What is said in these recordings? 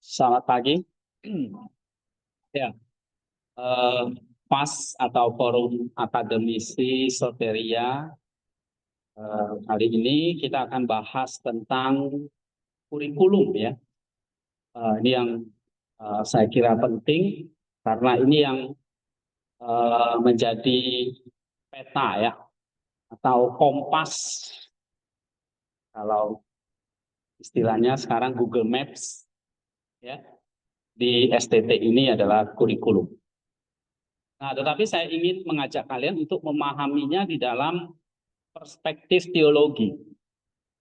Selamat pagi. Ya, eh, PAS atau Forum Akademisi Soteria. Kali ini kita akan bahas tentang kurikulum ya. Ini yang saya kira penting karena ini yang menjadi peta ya atau kompas kalau istilahnya sekarang Google Maps ya di STT ini adalah kurikulum. Nah, tetapi saya ingin mengajak kalian untuk memahaminya di dalam perspektif teologi.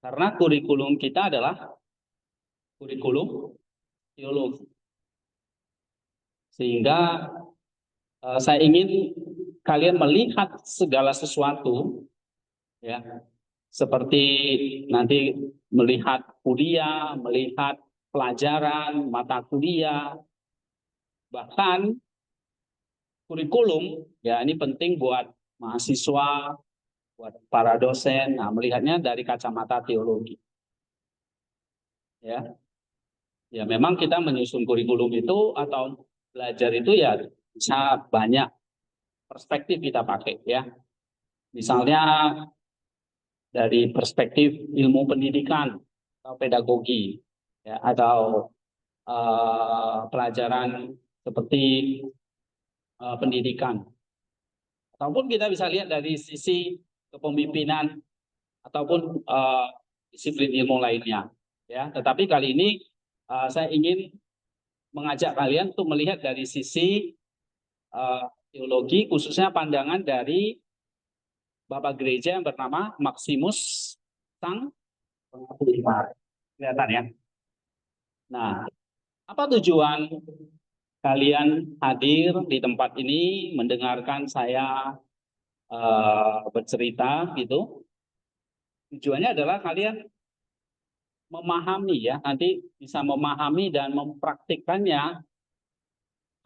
Karena kurikulum kita adalah kurikulum teologi. Sehingga saya ingin kalian melihat segala sesuatu ya, seperti nanti melihat kuliah, melihat pelajaran, mata kuliah, bahkan kurikulum ya ini penting buat mahasiswa, buat para dosen. Nah, melihatnya dari kacamata teologi. Ya, ya memang kita menyusun kurikulum itu atau belajar itu ya bisa banyak perspektif kita pakai ya. Misalnya dari perspektif ilmu pendidikan atau pedagogi ya atau pelajaran seperti pendidikan. Ataupun kita bisa lihat dari sisi kepemimpinan ataupun disiplin ilmu lainnya ya. Tetapi kali ini saya ingin mengajak kalian untuk melihat dari sisi teologi, khususnya pandangan dari Bapak Gereja yang bernama Maximus Sang Pengaku Iman. Kelihatan ya. Nah, apa tujuan kalian hadir di tempat ini mendengarkan saya bercerita gitu? Tujuannya adalah kalian memahami ya, nanti bisa memahami dan mempraktikkannya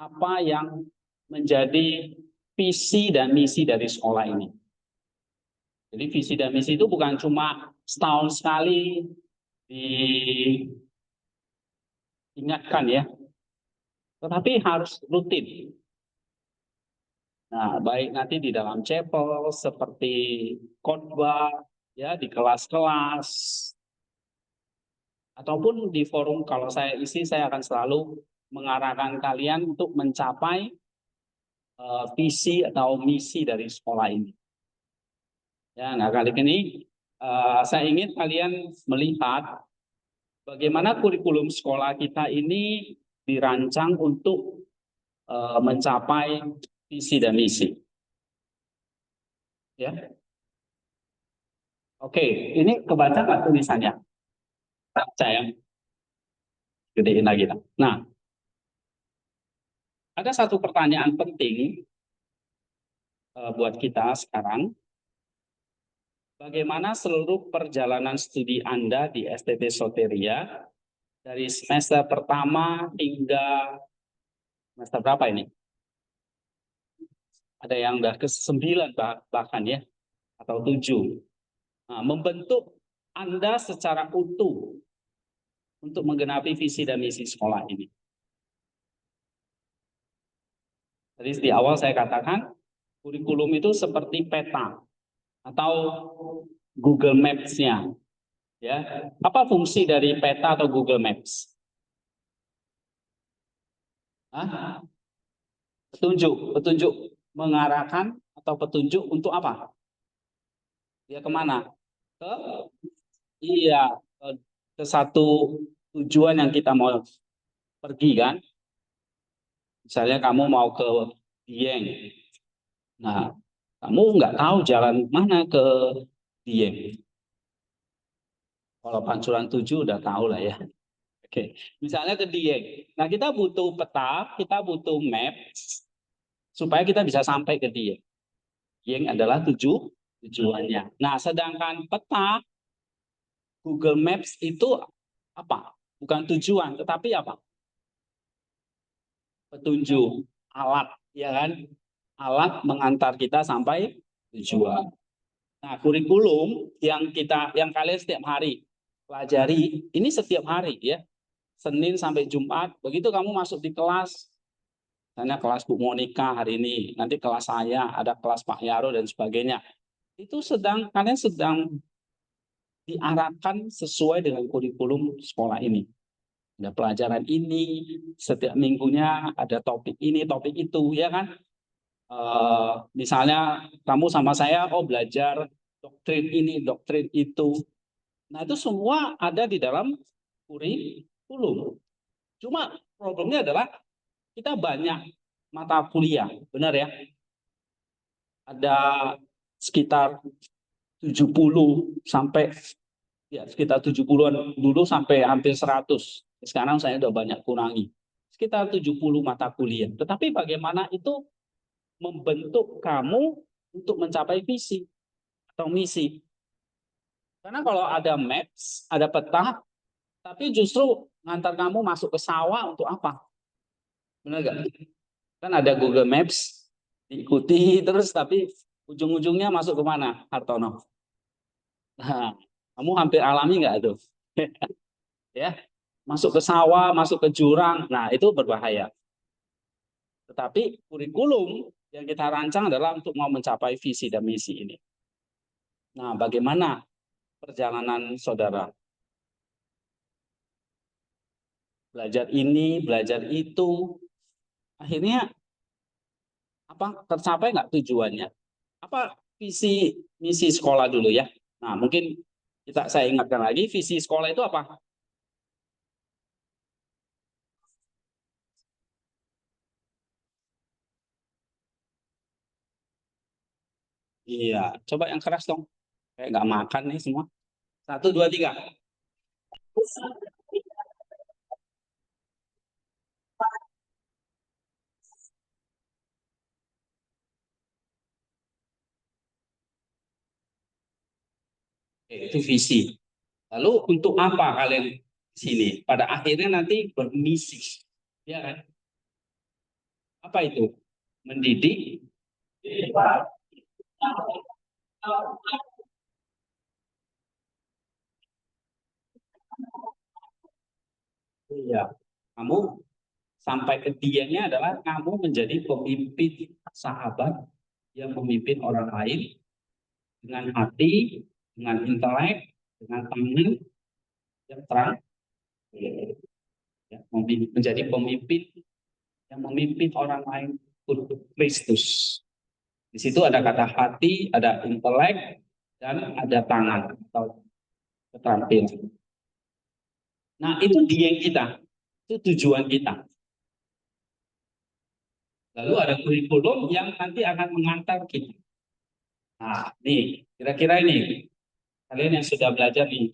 apa yang menjadi visi dan misi dari sekolah ini. Jadi visi dan misi itu bukan cuma setahun sekali diingatkan ya, tetapi harus rutin. Nah, baik nanti di dalam chapel seperti khotbah ya di kelas-kelas ataupun di forum kalau saya isi saya akan selalu mengarahkan kalian untuk mencapai visi atau misi dari sekolah ini. Ya, nah kali ini saya ingin kalian melihat bagaimana kurikulum sekolah kita ini dirancang untuk mencapai visi dan misi. Ya, oke, ini kebaca nggak tulisannya? Baca ya, gedein lagi. Nah, ada satu pertanyaan penting buat kita sekarang. Bagaimana seluruh perjalanan studi Anda di STT Soteria dari semester pertama hingga semester berapa ini? Ada yang udah ke-9 bahkan ya, atau 7. Nah, membentuk Anda secara utuh untuk menggenapi visi dan misi sekolah ini. Jadi di awal saya katakan, kurikulum itu seperti peta atau Google Maps-nya. Ya, apa fungsi dari peta atau Google Maps? Hah? Petunjuk mengarahkan atau petunjuk untuk apa? Dia kemana? Ke iya, ke satu tujuan yang kita mau pergi kan. Misalnya kamu mau ke Dieng. Nah, kamu nggak tahu jalan mana ke Dieng. Kalau Pancuran 7 udah tahu lah ya. Oke, misalnya ke Dieng. Nah, kita butuh peta, kita butuh map supaya kita bisa sampai ke Dieng. Dieng adalah tujuannya. Nah, sedangkan peta Google Maps itu apa? Bukan tujuan, tetapi apa? Petunjuk, alat, ya kan? Alat mengantar kita sampai tujuan. Nah, kurikulum yang kalian setiap hari pelajari, ini setiap hari ya. Senin sampai Jumat. Begitu kamu masuk di kelas, misalnya kelas Bu Monika hari ini, nanti kelas saya, ada kelas Pak Yaro dan sebagainya. Itu kalian sedang diarahkan sesuai dengan kurikulum sekolah ini. Ada pelajaran ini, setiap minggunya ada topik ini, topik itu, ya kan? Misalnya kamu sama saya, oh belajar doktrin ini, doktrin itu. Nah itu semua ada di dalam kurikulum. Cuma problemnya adalah kita banyak mata kuliah, benar ya? Ada sekitar 70 sampai ya sekitar 70-an dulu sampai hampir 100. Sekarang saya udah banyak kurangi. Sekitar 70 mata kuliah. Tetapi bagaimana itu membentuk kamu untuk mencapai visi atau misi. Karena kalau ada maps, ada peta, tapi justru ngantar kamu masuk ke sawah untuk apa? Benar nggak? Kan ada Google Maps, diikuti terus, tapi ujung-ujungnya masuk ke mana, Hartono? Nah, kamu hampir alami nggak tuh? Ya, masuk ke sawah, masuk ke jurang, nah itu berbahaya. Tetapi kurikulum yang kita rancang adalah untuk mau mencapai visi dan misi ini. Nah, bagaimana perjalanan saudara? Belajar ini, belajar itu, akhirnya apa tercapai nggak tujuannya? Apa visi misi sekolah dulu ya? Nah, mungkin saya ingatkan lagi, visi sekolah itu apa? Iya, coba yang keras dong. Kayak nggak makan nih semua. Satu, dua, tiga. Oke, itu visi. Lalu untuk apa kalian di sini? Pada akhirnya nanti bermisi. Ya kan? Apa itu? Mendidik. Iya. Kamu sampai ke dianya adalah kamu menjadi pemimpin sahabat yang memimpin orang lain dengan hati, dengan intelek, dengan tangan yang terang, ya, menjadi pemimpin yang memimpin orang lain untuk Kristus. Di situ ada kata hati, ada intelek, dan ada tangan atau keterampilan. Nah, itu dia kita, itu tujuan kita. Lalu ada kurikulum yang nanti akan mengantar kita. Nah, nih, kira-kira ini, kalian yang sudah belajar nih,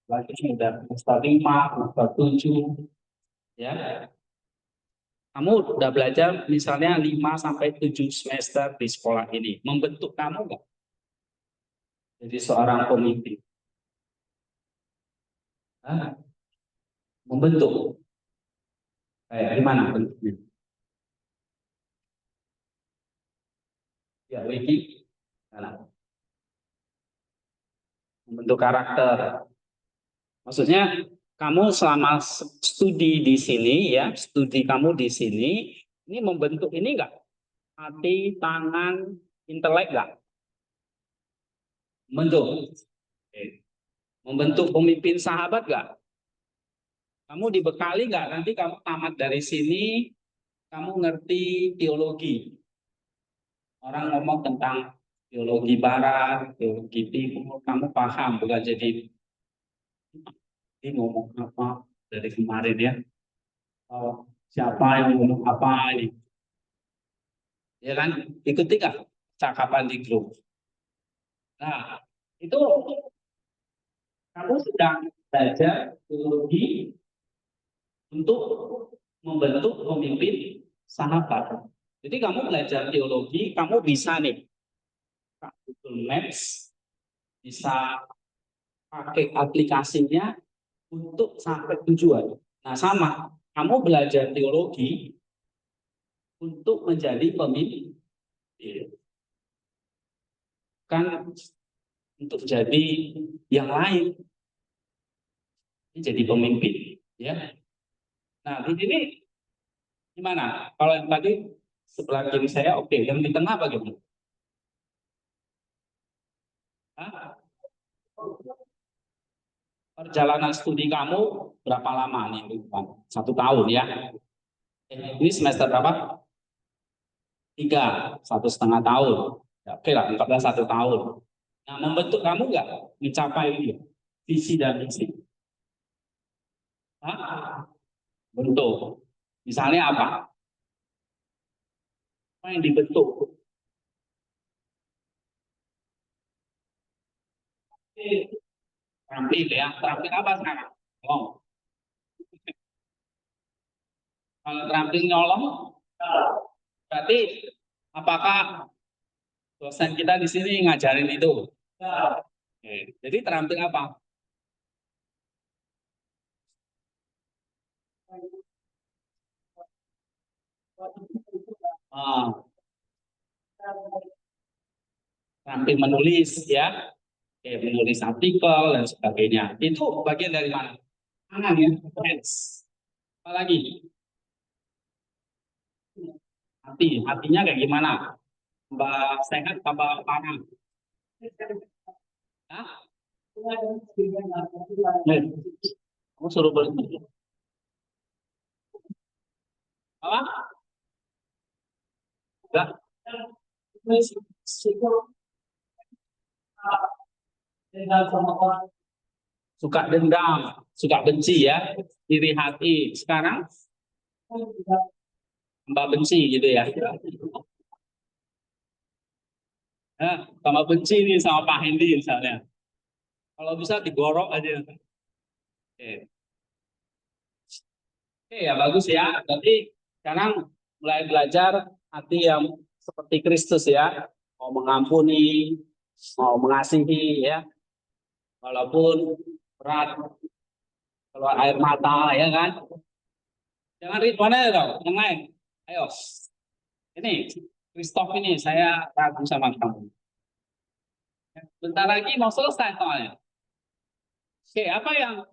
lagi sudah semester 5, semester 7, ya. Kamu udah belajar misalnya 5 sampai 7 semester di sekolah ini. Membentuk kamu nggak jadi seorang pemimpin? Hah? Membentuk. Kayak gimana bentuknya? Ya, Wiki. Nah, membentuk karakter. Maksudnya kamu selama studi di sini ya, studi kamu di sini, ini membentuk ini enggak? Hati, tangan, intelek enggak? Membentuk. Oke. Membentuk pemimpin sahabat enggak? Kamu dibekali enggak? Nanti kamu tamat dari sini, kamu ngerti teologi. Orang ngomong tentang teologi barat, teologi timur, kamu paham, bukan jadi ini ngomong apa dari kemarin ya. Oh, siapa yang ngomong apa ini? Ya kan? Ikuti kah cakapan di grup? Nah, itu kamu sedang belajar teologi untuk membentuk pemimpin sahabat. Jadi kamu belajar teologi, kamu bisa nih Google Maps, bisa pakai aplikasinya untuk sampai tujuan. Nah, sama, kamu belajar teologi untuk menjadi pemimpin, kan untuk jadi yang lain, jadi pemimpin. Ya. Nah, di sini gimana? Kalau yang tadi sebelah kiri saya oke, yang di tengah bagaimana? Hah? Perjalanan studi kamu berapa lama nih? 1 tahun ya? Ini semester berapa? 3, 1,5 tahun. Ya, oke lah, 14 1 tahun. Nah, membentuk kamu nggak mencapai ini, visi dan misi? Hah? Bentuk. Misalnya apa? Apa yang dibentuk? Terampil ya. Terampil apa sekarang? Oh, kalau terampil nyolong, berarti apakah dosen kita di sini ngajarin itu? Oke. Jadi terampil apa? Ah, terampil menulis ya. Oke, menulis artikel dan sebagainya. Itu bagian dari mana? Tangan ya, hands. Apalagi hati, hatinya kayak gimana? Tambah sehat, tambah parah. Hah? Eh, kamu suruh berhenti. Apa? Enggak. Suka dendam, suka benci ya, iri hati. Sekarang tambah benci gitu ya. Nah, tambah benci nih sama Pak Hendi misalnya. Kalau bisa digorok aja. Oke, oke ya bagus ya. Berarti sekarang mulai belajar hati yang seperti Kristus ya. Mau mengampuni, mau mengasihi ya. Walaupun berat, keluar air mata ya kan. Jangan Ridwan aja dong, yang lain. Ayo, ini Christoph ini saya ragu sama kamu. Bentar lagi mau selesai soalnya. Oke, apa yang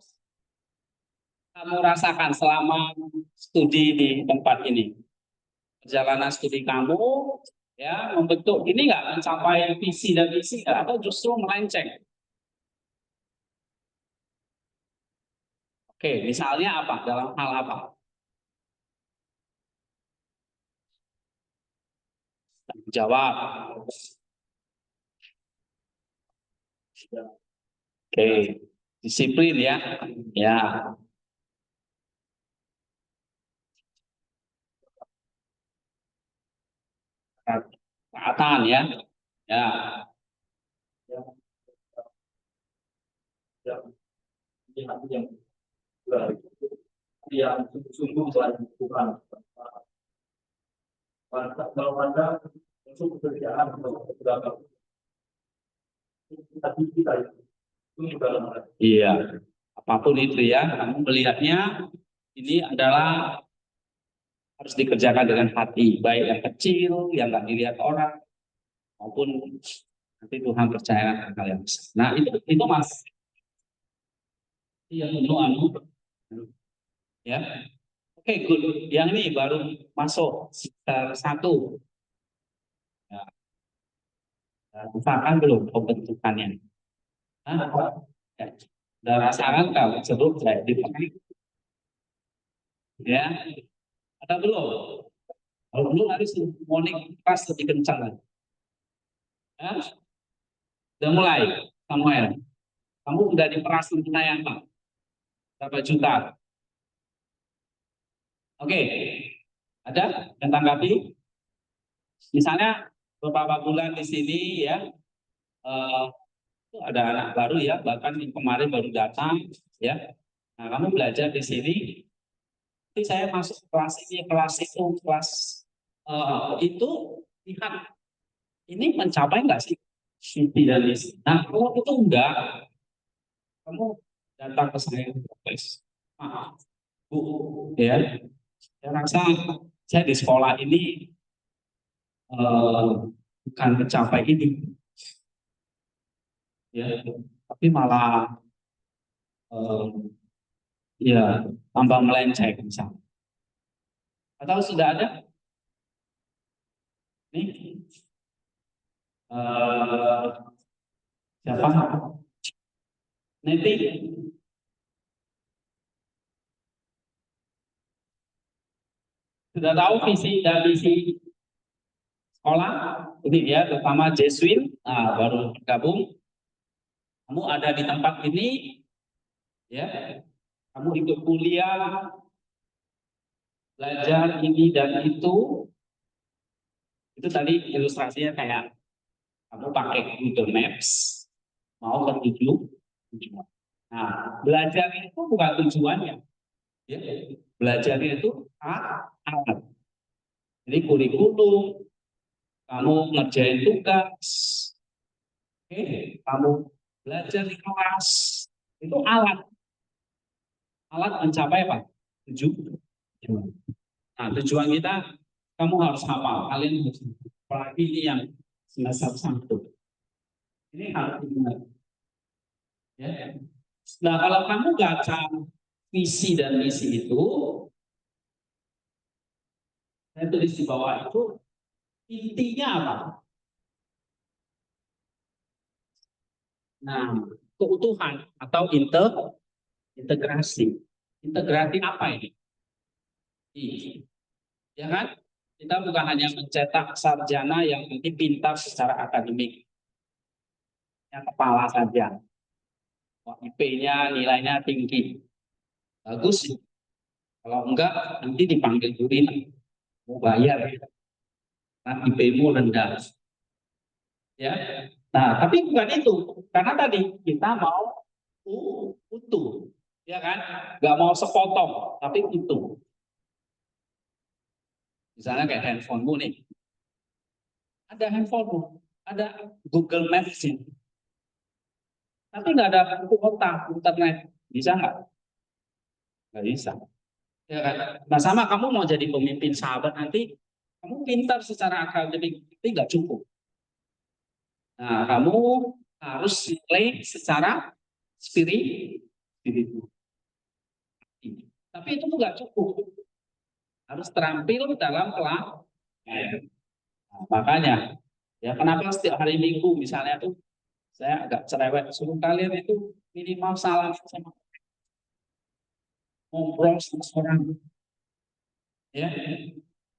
kamu rasakan selama studi di tempat ini? Perjalanan studi kamu ya membentuk ini nggak mencapai visi dan misi nggak? Atau justru melenceng? Oke, misalnya apa? Dalam hal apa? Jawab. Oke, disiplin ya. Ya, taatan ya. Ya, yang yang sungguh telah dilakukan. Kalau Anda untuk pekerjaan berapa tapi kita itu juga iya, apapun itu ya, kamu melihatnya ini adalah harus dikerjakan dengan hati, baik yang kecil, yang nggak dilihat orang, maupun nanti Tuhan percayakan hal yang besar. Nah itu mas, yang anu, ya. Oke, good. Yang ini baru masuk satu. Ya, rasakan belum pembentukannya? Hah? Ya. Udah rasakan kalau jeruk kayak di ya, ada belum? Kalau belum harus morning keras lebih kencang lagi. Ya, udah mulai, Samuel. Kamu udah diperas lumayan Pak. Berapa juta? Oke, ada yang tanggapi? Misalnya beberapa bulan di sini ya, eh, ada anak baru ya, bahkan yang kemarin baru datang ya. Nah, kamu belajar di sini, nanti saya masuk kelas ini, kelas itu, kelas itu lihat ini mencapai nggak sih mimpi dan misi. Nah, kalau itu enggak, kamu datang ke saya, guys. Maaf, Bu, ya, saya rasa saya di sekolah ini bukan mencapai ini, ya, tapi malah eh, Ya, tambah melenceng misalnya. Atau sudah ada? Nih, eh, siapa? Nanti sudah tahu visi dan misi sekolah? Ini dia, terutama Jeswin, nah, baru gabung. Kamu ada di tempat ini, ya. Kamu ikut kuliah, belajar ini dan itu tadi ilustrasinya kayak kamu pakai Google Maps, mau ke tujuan. Nah, belajar itu bukan tujuannya, ya. Belajar itu alat. Jadi kurikulum, kamu ngerjain tugas, oke, kamu belajar di kelas, itu alat mencapai apa? Tujuan. Nah, tujuan kita, kamu harus hafal. Kalian harus, apalagi ini yang semester 1. Ini harus diingat. Ya. Nah, kalau kamu baca visi dan misi itu, saya tulis di bawah itu, intinya apa? Nah, keutuhan atau integrasi. Integrasi apa ini? Ya kan? Kita bukan hanya mencetak sarjana yang nanti pintar secara akademik, yang kepala saja. IP-nya nilainya tinggi, bagus. Kalau enggak, nanti dipanggil juri, mau bayar, nah IP-mu rendah. Ya, nah tapi bukan itu, karena tadi kita mau utuh, ya kan? Nggak mau sepotong, tapi utuh. Misalnya kayak handphonemu nih, ada handphonemu, ada Google Maps ini, tapi nggak ada kuota internet, bisa nggak? Nggak bisa. Ya kan? Nah sama kamu mau jadi pemimpin sahabat nanti, kamu pintar secara akademik, tapi nggak cukup. Nah kamu harus nilai secara spiritual. Tapi itu nggak cukup, harus terampil dalam pelayanan. Nah, makanya, ya kenapa setiap hari Minggu misalnya tuh saya agak cerewet, suruh kalian itu minimal salam sama, ngobrol sama orang, ya.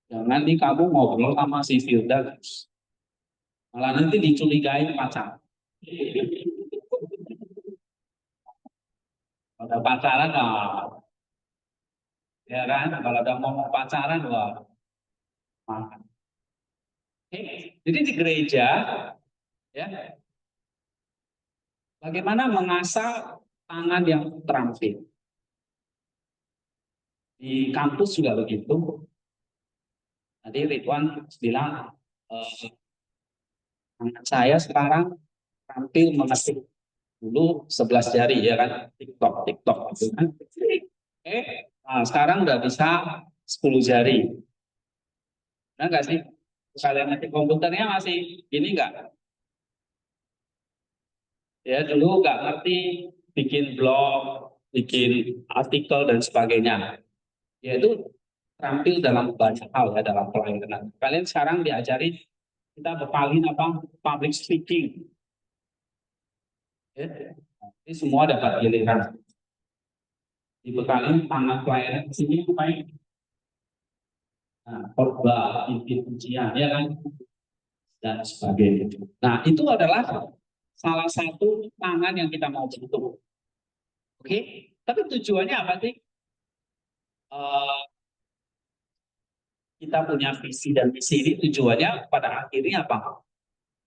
Jangan nanti kamu ngobrol sama si Firda, malah nanti dicurigai pacar. Kalau pacaran, wah, ya kan? Kalau udah mau pacaran, wah, makan. Oke. Jadi di gereja, ya, bagaimana mengasah tangan yang terampil. Di kampus juga begitu. Tadi Ridwan bilang, tangan saya sekarang terampil mengetik, dulu 11 jari ya kan, TikTok gitu kan. Nah, sekarang udah bisa 10 jari. Nah nggak sih? Kalian nanti komputernya masih ini nggak? Ya dulu nggak ngerti bikin blog, bikin artikel dan sebagainya. Ya itu terampil dalam banyak hal ya dalam pelayanan. Kalian sekarang diajari, kita bekalin apa? Public speaking. Ya. Ini semua dapat giliran. Dibekalin tangan pelayanan di sini supaya, nah, khotbah, pimpin ujian, ya kan, dan sebagainya. Nah itu adalah salah satu tangan yang kita mau bentuk. Oke, tapi tujuannya apa sih? Eh, kita punya visi dan misi ini tujuannya pada akhirnya apa?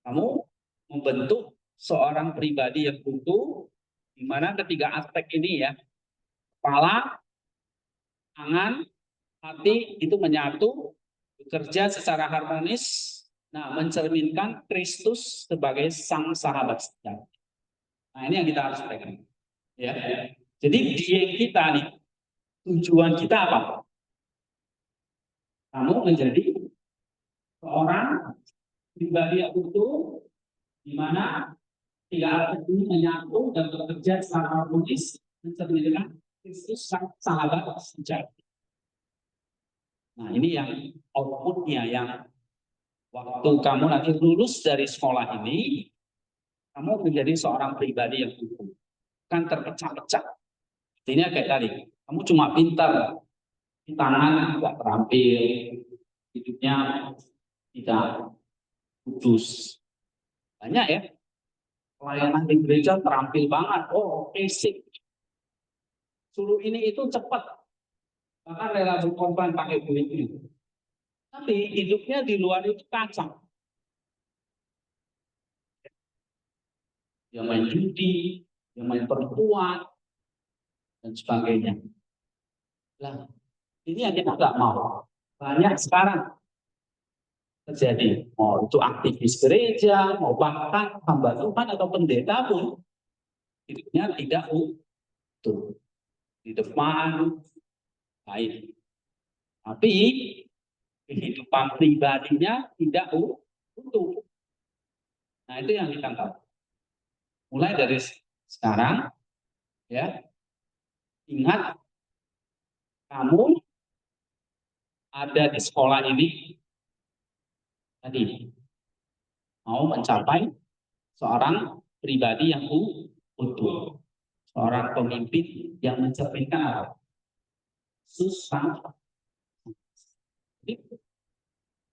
Kamu membentuk seorang pribadi yang utuh, di mana ketiga aspek ini ya, kepala, tangan, hati itu menyatu, bekerja secara harmonis, nah mencerminkan Kristus sebagai sang sahabat sejati. Nah ini yang kita harus pegang. Ya. Jadi diet kita nih, tujuan kita apa? Kamu menjadi seorang pribadi yang utuh, di mana tiga alat ini menyatu dan bekerja secara harmonis mencerminkan Kristus sang sahabat sejati. Nah, ini yang outputnya, yang waktu kamu nanti lulus dari sekolah ini, kamu menjadi seorang pribadi yang utuh, kan terpecah-pecah. Artinya kayak tadi, kamu cuma pintar, di tangan tidak terampil, hidupnya tidak kudus. Banyak ya, pelayanan di gereja terampil banget, oh basic. Suruh ini itu cepat, bahkan rela berkorban pakai duit. Tapi hidupnya di luar itu kacau. Dia main judi, dia main perempuan, dan sebagainya. Nah, ini yang kita nggak mau. Banyak sekarang terjadi. Mau itu aktivis gereja, mau bahkan hamba Tuhan atau pendeta pun, hidupnya tidak utuh. Di depan, baik. Tapi kehidupan pribadinya tidak utuh. Nah, itu yang kita tahu. Mulai dari sekarang, ya, ingat kamu ada di sekolah ini tadi mau mencapai seorang pribadi yang utuh, seorang pemimpin yang mencerminkan susah.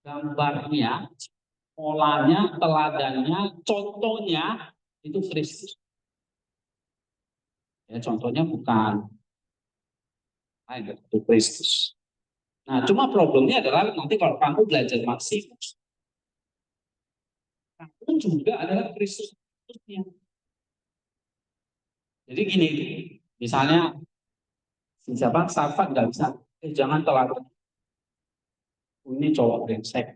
Gambarnya, polanya, teladannya, contohnya itu Kristus. Ya, contohnya bukan itu Kristus. Nah, cuma problemnya adalah nanti kalau kamu belajar Maksimus, kamu juga adalah Kristusnya. Jadi gini, misalnya siapa Safat nggak bisa, jangan teladan. Ini cowok brengsek,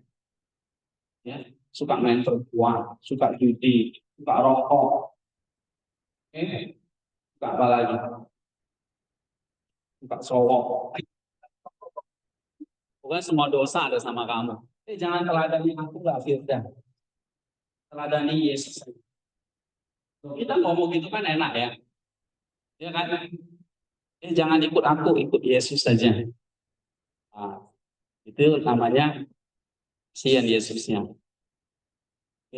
ya, suka main perempuan, suka judi, suka rokok, suka apa lagi, suka cowok. Pokoknya semua dosa ada sama kamu. Jangan teladani aku nggak Firda, teladani Yesus. Kita ngomong gitu kan enak ya, ya kan? Jangan ikut aku, ikut Yesus saja. Nah, itu namanya kasihan Yesusnya.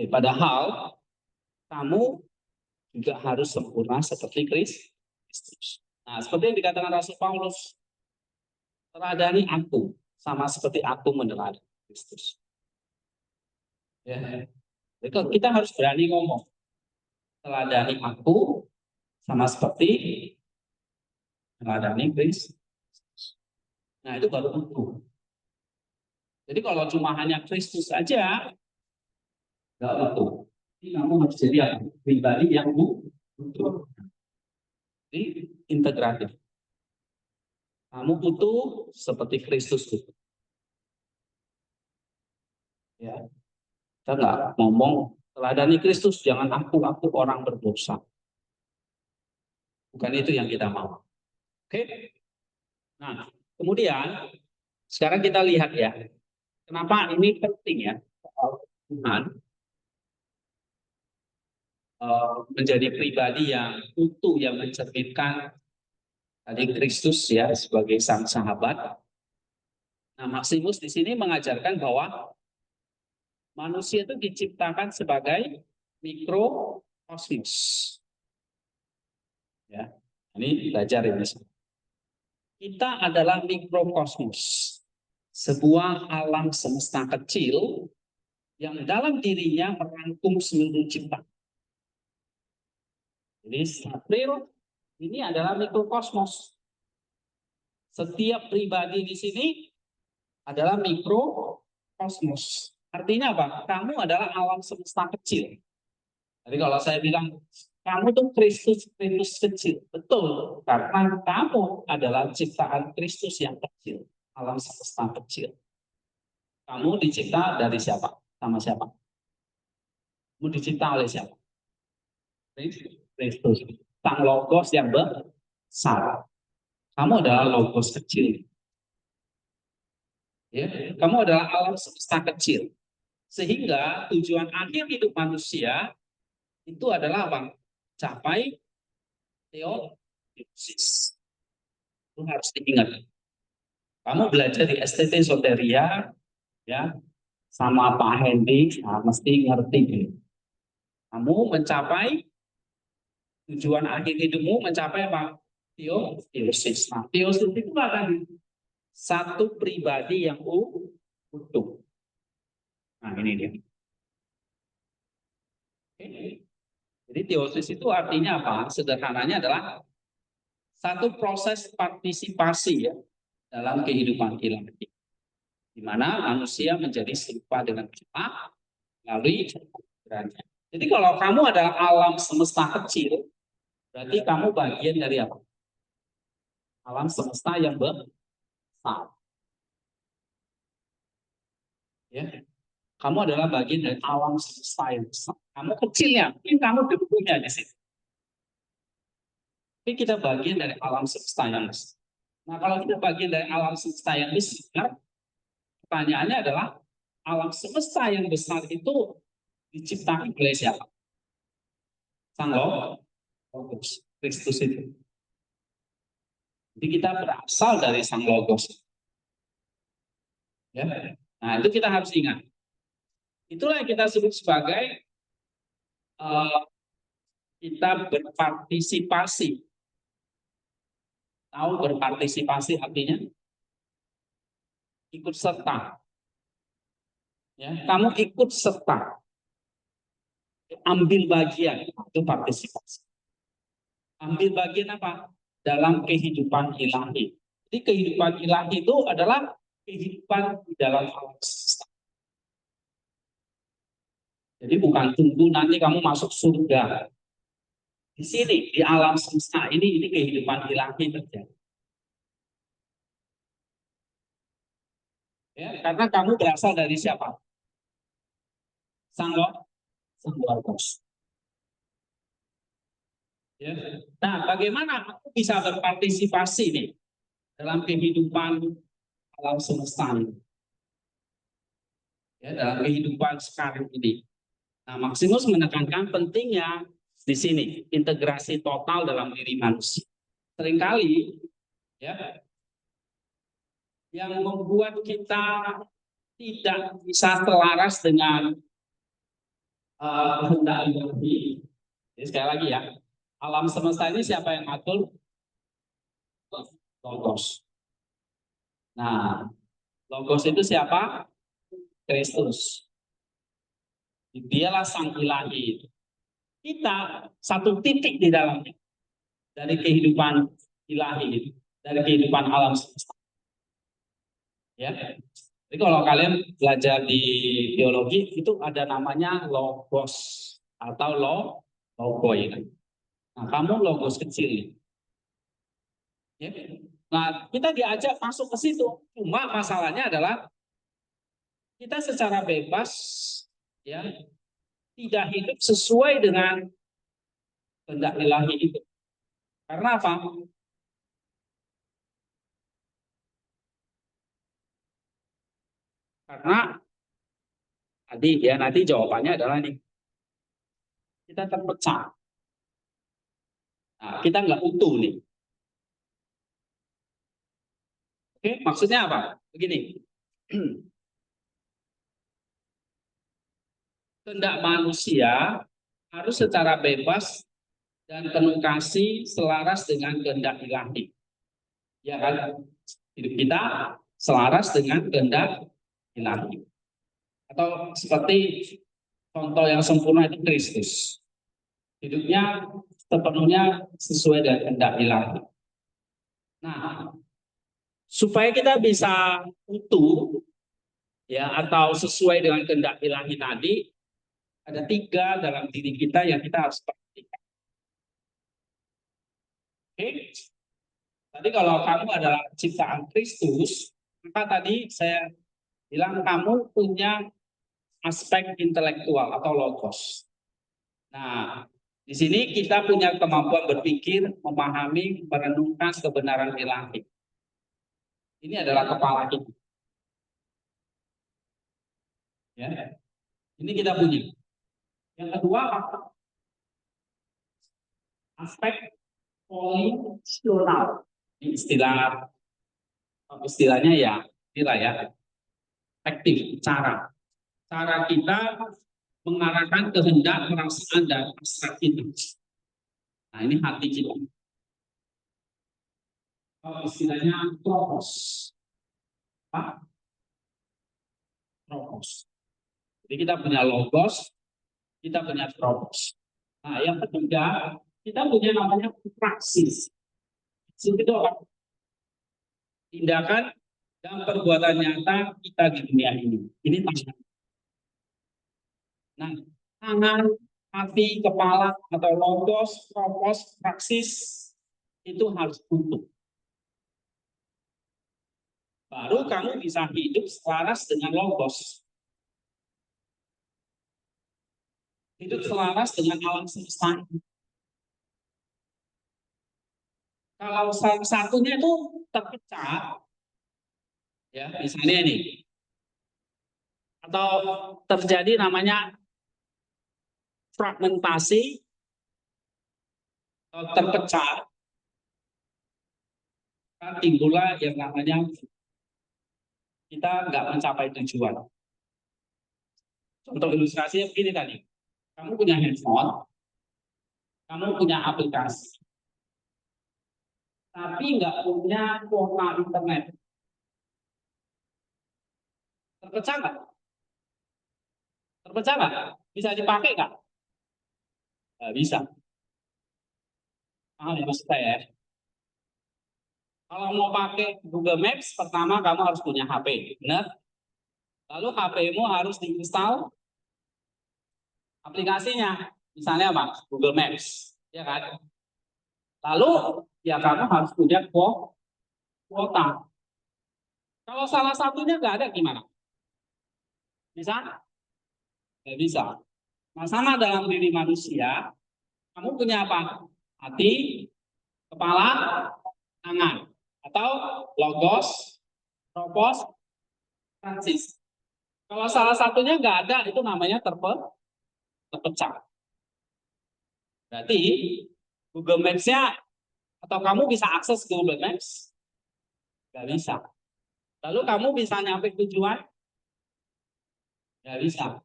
Padahal kamu juga harus sempurna seperti Kristus. Nah, seperti yang dikatakan Rasul Paulus, teladani aku sama seperti aku meneladani Kristus. Ya. Jadi kita harus berani ngomong, teladani aku sama seperti meneladani Kristus. Nah, itu baru utuh. Jadi kalau cuma hanya Kristus saja, nggak utuh. Jadi kamu harus jadi pribadi yang utuh. Jadi integratif. Kamu utuh seperti Kristus utuh. Ya, kita nggak ngomong teladani Kristus, jangan aku orang berdosa. Bukan itu yang kita mau. Oke? Nah, kemudian sekarang kita lihat ya, kenapa ini penting ya, Tuhan menjadi pribadi yang utuh, yang mencerminkan tadi Kristus ya sebagai sang sahabat. Nah, Maximus di sini mengajarkan bahwa manusia itu diciptakan sebagai mikrokosmos. Ya, ini belajar ini. Kita adalah mikrokosmos, sebuah alam semesta kecil yang dalam dirinya merangkum seluruh cipta. Jadi April ini adalah mikrokosmos. Setiap pribadi di sini adalah mikrokosmos. Artinya apa? Kamu adalah alam semesta kecil. Jadi kalau saya bilang kamu tuh Kristus kecil, betul, karena kamu adalah ciptaan Kristus yang kecil, alam semesta kecil. Kamu dicipta dari siapa? Sama siapa? Kamu dicipta oleh siapa? Kristus, sang logos yang besar. Kamu adalah logos kecil. Ya, kamu adalah alam semesta kecil. Sehingga tujuan akhir hidup manusia itu adalah apa? Capai teosis. Itu harus diingat. Kamu belajar di STT Soteria, ya, sama Pak Hendy, nah, mesti ngerti ini. Kamu mencapai tujuan akhir hidupmu mencapai apa? Teosis. Nah, teosis itu akan satu pribadi yang utuh. Nah, ini dia. Oke. Jadi teosis itu artinya apa? Sederhananya adalah satu proses partisipasi ya dalam kehidupan ilahi, di mana manusia menjadi serupa dengan kita melalui pikirannya. Jadi kalau kamu adalah alam semesta kecil, berarti kamu bagian dari apa? Alam semesta yang besar. Ya. Kamu adalah bagian dari alam semesta yang besar. Kamu kecilnya, mungkin kamu debunya di situ. Tapi kita bagian dari alam semesta yang besar. Nah, kalau kita bagian dari alam semesta yang besar, pertanyaannya adalah alam semesta yang besar itu diciptakan oleh siapa? Sang Logos, Kristus itu. Jadi kita berasal dari Sang Logos. Ya. Nah, itu kita harus ingat. Itulah yang kita sebut sebagai kita berpartisipasi. Tahu berpartisipasi artinya? Ikut serta. Ya, kamu ikut serta. Ambil bagian, itu partisipasi. Ambil bagian apa? Dalam kehidupan ilahi. Jadi kehidupan ilahi itu adalah kehidupan di dalam alam semesta. Jadi bukan tunggu nanti kamu masuk surga. Di sini, di alam semesta ini kehidupan ilahi terjadi. Ya, karena kamu berasal dari siapa? Sang Logos. Ya. Nah, bagaimana aku bisa berpartisipasi nih dalam kehidupan alam semesta ini? Ya, dalam kehidupan sekarang ini. Nah, Maximus menekankan pentingnya di sini integrasi total dalam diri manusia. Seringkali ya yang membuat kita tidak bisa selaras dengan kehendak ilahi. Jadi sekali lagi ya, alam semesta ini siapa yang atur? Logos. Nah, Logos itu siapa? Kristus. Dialah sang ilahi. Kita satu titik di dalamnya dari kehidupan ilahi itu, dari kehidupan alam semesta. Ya. Jadi kalau kalian belajar di teologi itu ada namanya logos atau logoi. Nah, kamu logos kecil. Ya. Nah, kita diajak masuk ke situ. Cuma masalahnya adalah kita secara bebas ya tidak hidup sesuai dengan kehendak ilahi itu. Karena apa? Karena tadi ya nanti jawabannya adalah nih kita terpecah. Nah, kita nggak utuh nih. Oke, maksudnya apa? Begini, kehendak manusia harus secara bebas dan penuh kasih selaras dengan kehendak ilahi. Ya kan? Hidup kita selaras dengan kehendak ilahi. Atau seperti contoh yang sempurna itu Kristus. Hidupnya sepenuhnya sesuai dengan kehendak ilahi. Nah, supaya kita bisa utuh ya atau sesuai dengan kehendak ilahi tadi, ada tiga dalam diri kita yang kita harus perhatikan. Oke, tadi kalau kamu adalah ciptaan Kristus, maka tadi saya bilang kamu punya aspek intelektual atau logos. Nah, di sini kita punya kemampuan berpikir, memahami, merenungkan kebenaran ilahi. Ini adalah kepala kita. Ya, ini kita punya. Yang kedua, aspek volisional. Ini istilahnya ya, inilah ya, efektif, cara kita mengarahkan kehendak, perasaan, dan hasrat kita. Nah, ini hati kita. Istilahnya tropos. Apa? Tropos. Jadi kita punya logos, kita punya tropos. Nah, yang ketiga, kita punya namanya praksis. Itu apa? Tindakan dan perbuatan nyata kita di dunia ini. Ini tangan. Nah, tangan, hati, kepala, atau logos, tropos, praksis, itu harus utuh. Baru kamu bisa hidup selaras dengan logos. Hidup selaras dengan alam semesta. Kalau salah satunya itu terpecah, ya misalnya ini, atau terjadi namanya fragmentasi atau terpecah, timbullah yang namanya kita nggak mencapai tujuan. Untuk ilustrasinya begini tadi, kamu punya handphone, kamu punya aplikasi, tapi nggak punya kuota internet. Terpecah nggak? Terpecah nggak? Bisa dipakai nggak? Nggak bisa. Ya maksud saya. Kalau mau pakai Google Maps, pertama kamu harus punya HP, benar? Lalu HP-mu harus diinstal aplikasinya, misalnya apa? Google Maps, ya kan? Lalu ya kamu harus punya kuota. Kalau salah satunya nggak ada gimana? Bisa? Nggak bisa. Nah, sama dalam diri manusia, kamu punya apa? Hati, kepala, tangan, atau logos, tropos, praksis. Kalau salah satunya nggak ada, itu namanya terpecah. Berarti Google Maps-nya atau kamu bisa akses Google Maps? Nggak bisa. Lalu kamu bisa nyampe tujuan? Nggak bisa.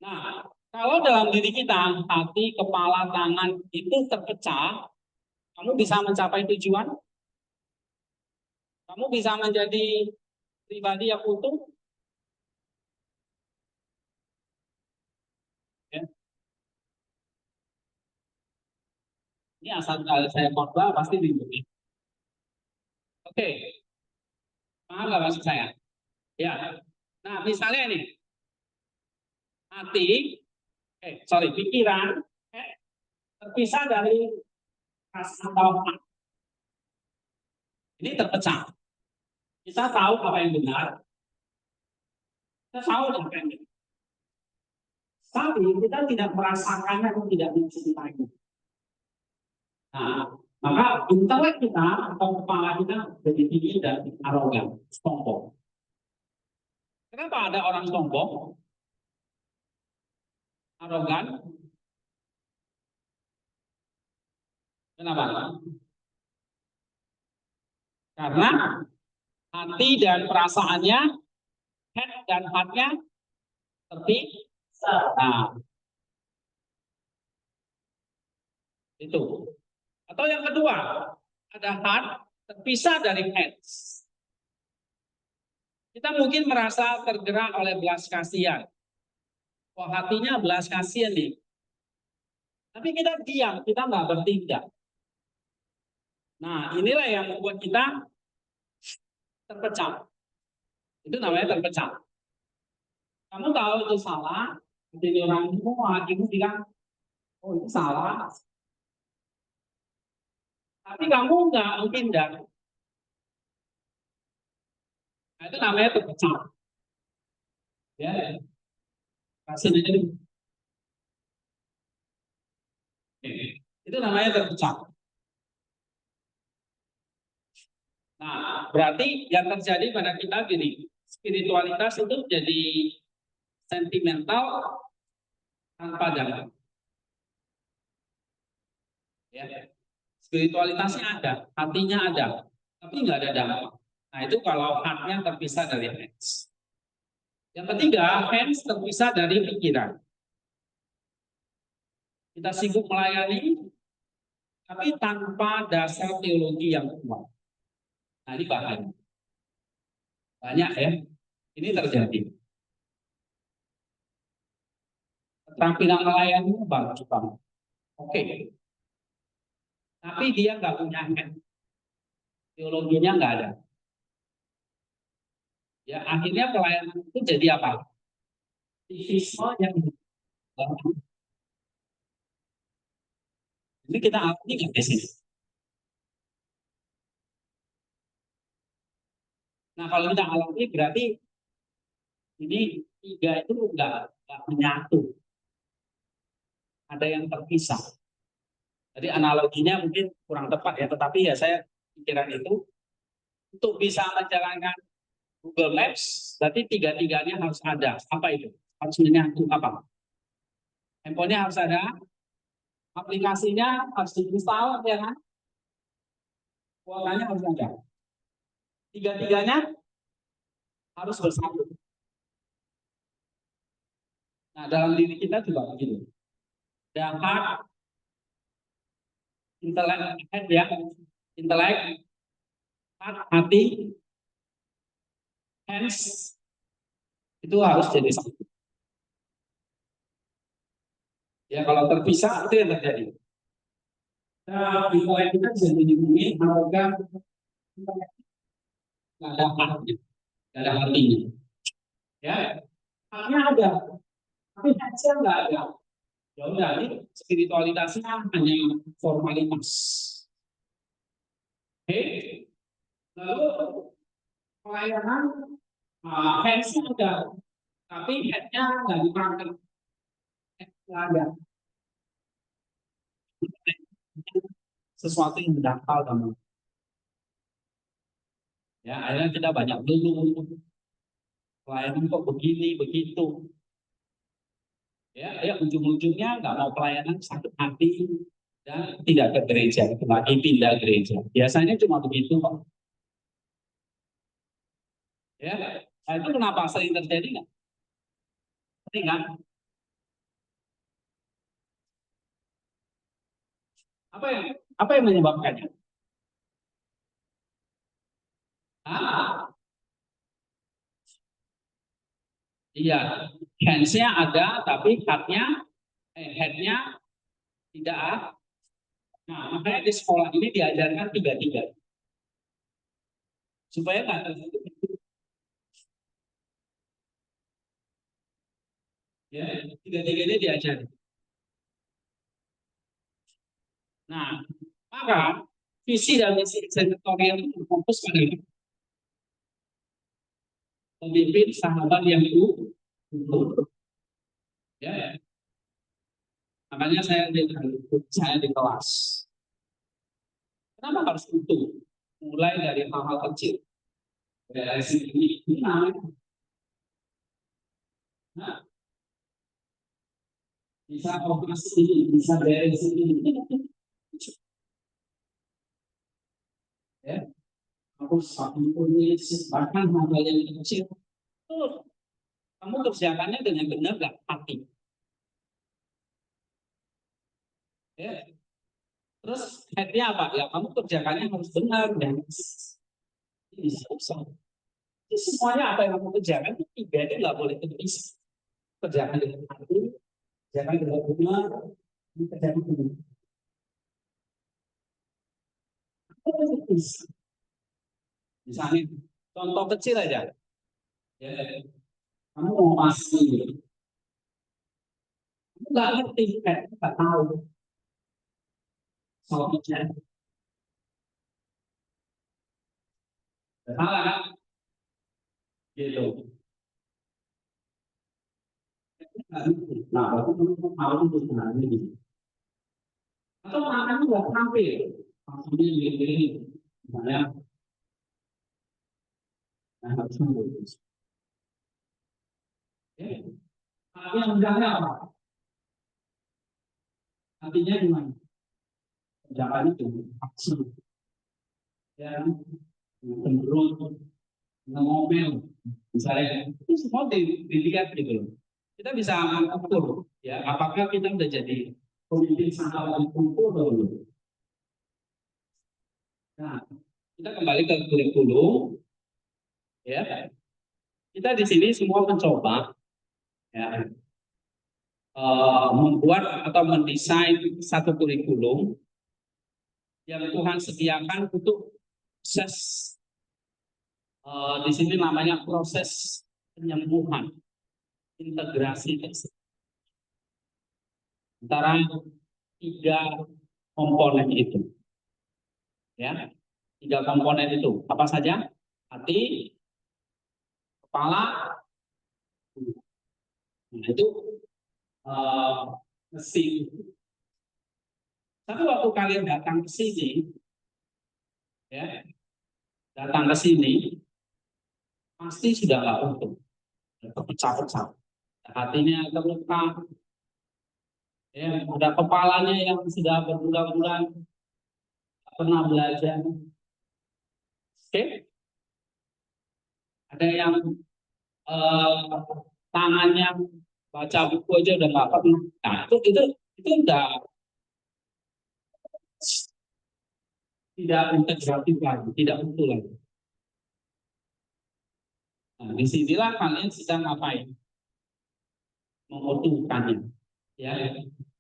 Nah, kalau dalam diri kita, hati, kepala, tangan itu terpecah, kamu bisa mencapai tujuan? Kamu bisa menjadi pribadi yang utuh? Ya. Ini asal saya khotbah pasti ribut. Oke, paham nggak maksud saya? Ya. Nah, misalnya ini, hati, pikiran, terpisah dari rasa tahu. Ini terpecah. Kita tahu apa yang benar, kita tahu apa yang benar. Tapi kita tidak merasakannya atau tidak mencintainya. Nah, maka intelek kita atau kepala kita jadi tinggi dan arogan, sombong. Kenapa ada orang sombong, arogan? Kenapa? Karena hati dan perasaannya, head dan heartnya terpisah. Nah, itu. Atau yang kedua, ada heart terpisah dari head. Kita mungkin merasa tergerak oleh belas kasihan. Wah, hatinya belas kasihan nih. Tapi kita diam, kita nggak bertindak. Nah, inilah yang membuat kita terpecah. Itu namanya terpecah. Kamu tahu itu salah, jadi orang itu hakimu bilang, oh itu salah. Tapi kamu nggak bertindak. Nah, itu namanya terpecah. Ya, kasih aja dulu. Itu namanya terpecah. Nah, berarti yang terjadi pada kita gini, spiritualitas itu jadi sentimental tanpa dalam. Ya. Spiritualitasnya ada, hatinya ada, tapi nggak ada dampak. Nah itu kalau heartnya terpisah dari hands. Yang ketiga, hands terpisah dari pikiran. Kita sibuk melayani, tapi tanpa dasar teologi yang kuat. Nah ini bahaya. Banyak ya, ini terjadi. Keterampilan melayani bagus banget. Oke, tapi dia nggak punya hand. Teologinya nggak ada. Ya akhirnya pelayanan itu jadi apa? Aktivisme yang ini kita alami nggak di sini. Nah kalau kita alami berarti ini tiga itu nggak menyatu, ada yang terpisah. Jadi analoginya mungkin kurang tepat ya, tetapi ya saya pikiran itu untuk bisa menjalankan Google Maps, berarti tiga-tiganya harus ada. Apa itu? Harus menyatu apa? Handphonenya harus ada, aplikasinya harus diinstal, ya kan? Kuotanya harus ada. Tiga-tiganya harus bersatu. Nah, dalam diri kita juga begitu. Ada heart, intelek, head ya, intelek, heart, hati, hands, itu harus jadi satu. Ya, kalau terpisah itu yang terjadi. Nah, intelek kita bisa dilindungi, arogan, nggak ada heartnya, nggak ada hatinya. Ya, heartnya ada, tapi handsnya nggak ada. Ya udah, ini spiritualitasnya hanya formalitas. Oke, lalu pelayanan handsnya ada, tapi headnya nggak dipakai, nggak ada sesuatu yang mendangkal kamu. Ya, akhirnya kita banyak dulu pelayanan kok begini begitu. Ya, ujung-ujungnya nggak mau pelayanan, sakit hati dan tidak ke gereja, lagi pindah gereja. Biasanya cuma begitu kok. Ya, nah, itu kenapa sering terjadi nggak? Sering kan? Apa yang menyebabkannya? Ah, iya, hands-nya ada, tapi head-nya tidak ada. Nah, makanya di sekolah ini diajarkan tiga-tiga supaya nggak terjadi. Ya, tiga-tiga ini diajarkan. Nah, maka visi dan misi sektorial itu fokus pada pemimpin sahabat yang itu. Ya, makanya saya di kelas. Kenapa harus utuh? Mulai dari hal-hal kecil. Dari sini, nah, bisa operasi ini, bisa beres ini. Ya, aku satu punya bahkan hal yang kecil. Kamu kerjakannya dengan benar gak hati. Ya. Terus headnya apa? Ya kamu kerjakannya harus benar dan bisa usah. Semuanya apa yang kamu kerjakan itu tiga itu nggak boleh terpisah. Kerjakan dengan hati, kerjakan dengan benar, kerjakan dengan terpisah. Misalnya contoh kecil aja. Ya, kamu mau masih, kamu nggak ngerti, nggak tahu soalnya. Salah kan? Gitu. Nah, baru kamu tahu itu sebenarnya gitu. Atau makan juga tampil, maksudnya gini, misalnya, nah harus nunggu. Tapi yang enggaknya apa? Artinya gimana? Jangan itu aksi yang cenderung ngomel, misalnya itu semua dilihat gitu loh. Kita bisa mengukur ya apakah kita udah jadi pemimpin sahabat yang ukur belum. Nah, kita kembali ke kurikulum ya. Kita di sini semua mencoba ya membuat atau mendesain satu kurikulum yang Tuhan sediakan untuk proses di sini namanya proses penyembuhan integrasi antara tiga komponen itu ya, tiga komponen itu apa saja? Hati, kepala, nah itu mesin. Tapi waktu kalian datang ke sini ya, datang ke sini pasti sudah nggak utuh, terpecah-pecah, hatinya terluka ya, ada kepalanya yang sudah berbulan-bulan pernah belajar. Oke, ada yang eh, tangannya baca buku aja udah nggak pernah. Nah, itu udah tidak integratif lagi, tidak utuh lagi. Nah, disinilah kalian sedang ngapain? Mengutuhkannya, ya,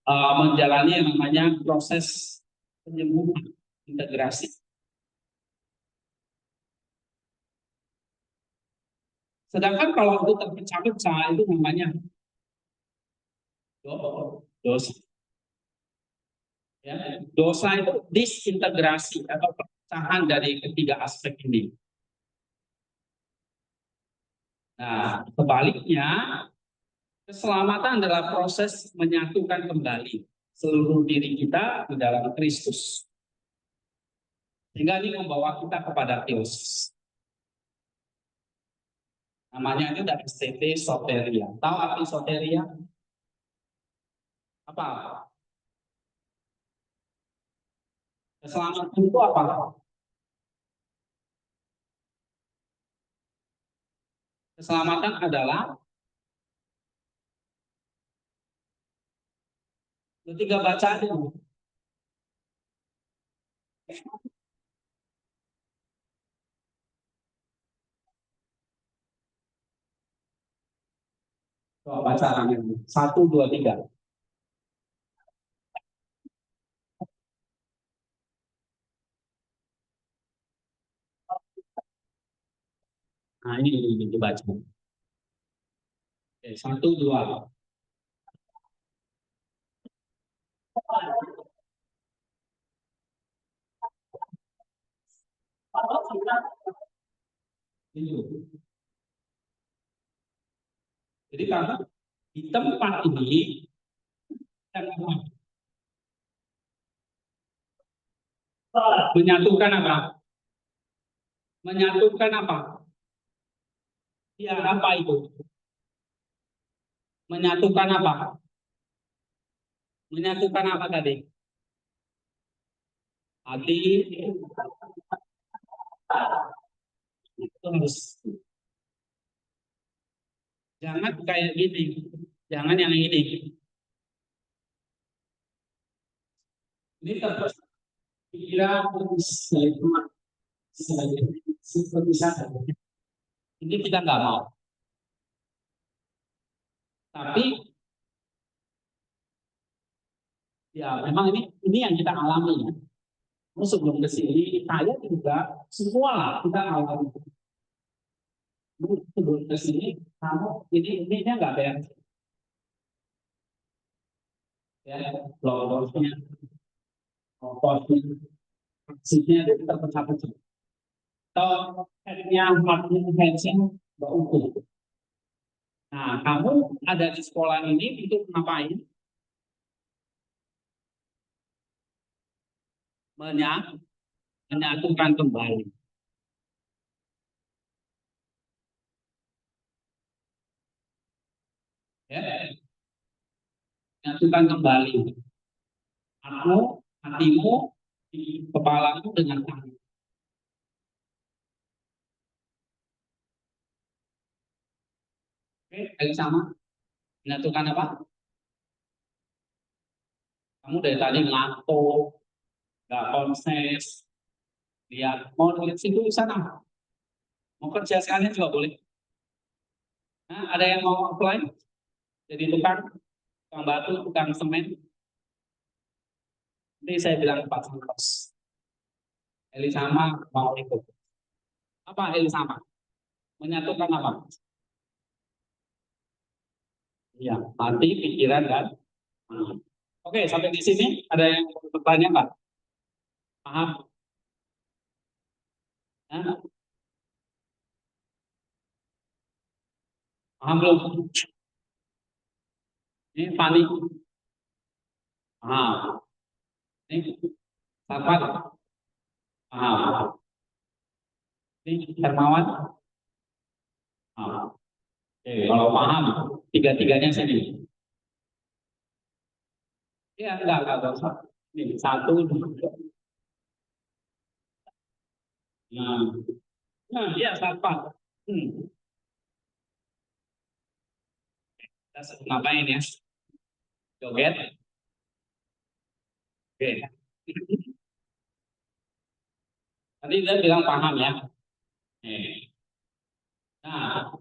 menjalani yang namanya proses penyembuhan integrasi. Sedangkan kalau itu terpecah-pecah itu namanya dosa. Ya, dosa itu disintegrasi atau perpecahan dari ketiga aspek ini. Nah, sebaliknya, keselamatan adalah proses menyatukan kembali seluruh diri kita di dalam Kristus. Sehingga ini membawa kita kepada teos. Namanya itu dari STT soteria. Tahu arti soteria? Apa? Keselamatan itu apa? Keselamatan adalah ketiga bacaan. Coba baca ini. Satu, dua, tiga. Nah, ini dibaca. Oke, satu, dua. Itu. Jadi karena di tempat ini menyatukan apa? Menyatukan apa? Ya, apa itu? Menyatukan apa? Menyatukan apa tadi? Hati itu harus, jangan kayak gini, jangan yang ini. Ini terus kira seperti sana. Ini kita nggak mau. Tapi ya memang ini yang kita alami ya. Sebelum ke sini, saya juga semua lah kita alami. Sebelum ke sini, kamu ini nggak beres ya, lolosnya, ongkosnya, hasilnya itu terpecah-pecah. Atau headnya, hardnya, headnya nggak utuh. Nah, kamu ada di sekolah ini untuk ngapain? Menyatukan kembali. Ya, menyatukan kembali. Aku, hatimu, kepalamu dengan tangan. Oke, lagi sama. Menyatukan apa? Kamu dari tadi ngantuk, nggak konsen, lihat mau lihat situ di sana, mau kerja sekalian juga boleh. Nah, ada yang mau apply jadi tukang batu, tukang semen. Nanti saya bilang Pak Santos. Eli sama mau ikut. Apa Eli sama? Menyatukan apa? Iya, hati, pikiran, dan oke, sampai di sini ada yang bertanya nggak? Paham? Ya? Paham belum? Ini Fani. Paham. Ini Sarfat. Paham. Ini Hermawan. Paham. Oke, kalau paham, tiga-tiganya sini. Ya, enggak usah. Ini satu, dua. Nah, nah, ya Sarfat. Kita ngapain ya? Joget. Oke. Tadi dia bilang paham ya. Nah,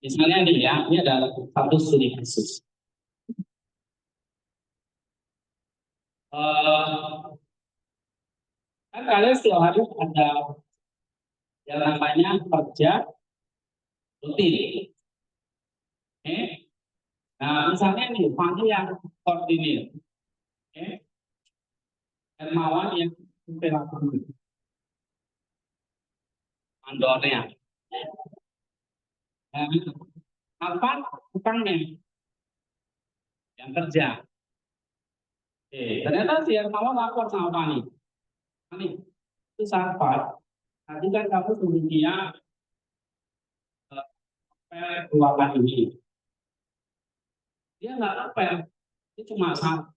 misalnya nih ya, ini ada satu studi kasus. Kan kalian setiap hari ada yang namanya kerja rutin. Nah, misalnya nih, Fani yang koordinir. Hermawan yang perilaku mandornya. Apa tukangnya yang kerja. Ternyata si Hermawan lapor sama Fani. Fani, itu sahabat. Tadi kan kamu suruh dia ruangan ini. Dia nggak ngepel, dia cuma sapu.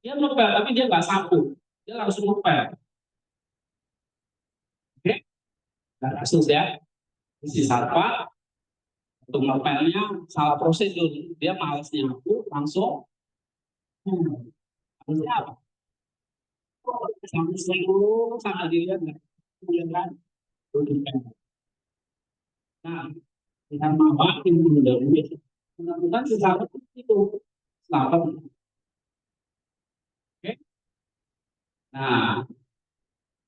Dia ngepel, tapi dia nggak sapu. Dia langsung ngepel. Oke, nggak kasus ya. Si satpa untuk ngepelnya salah prosedur. Dia malas nyapu, langsung. Harusnya apa? Sampai seluruh sama dilihat nggak? Kemudian kan, nah, dengan mama yang mendahului menentukan si sahabat itu sahabat. Oke, nah,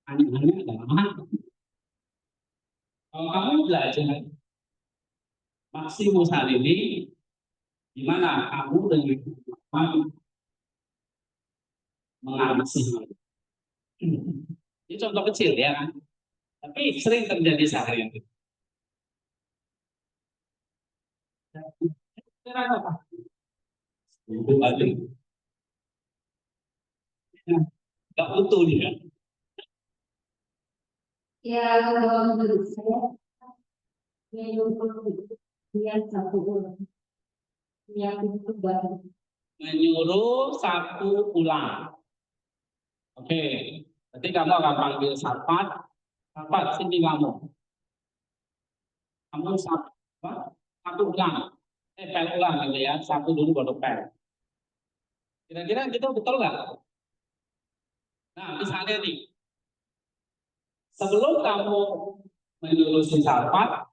aneh-aneh adalah kalau kamu belajar Maximus hari ini, gimana kamu dengan kamu mengatasi hal itu? Ini contoh kecil ya kan, tapi sering terjadi sehari-hari. Kira apa? Itu aja. Gak utuh dia. Ya, kalau menurut saya, yang satu orang yang itu baru menyuruh satu ulang. Oke, berarti kamu akan panggil Sarfat. Sarfat, sini kamu. Kamu satu ulang. Pel ulang gitu ya. Satu dulu baru pel. Kira-kira gitu betul nggak? Nah, misalnya nih, sebelum kamu menyuruh si Sarfat,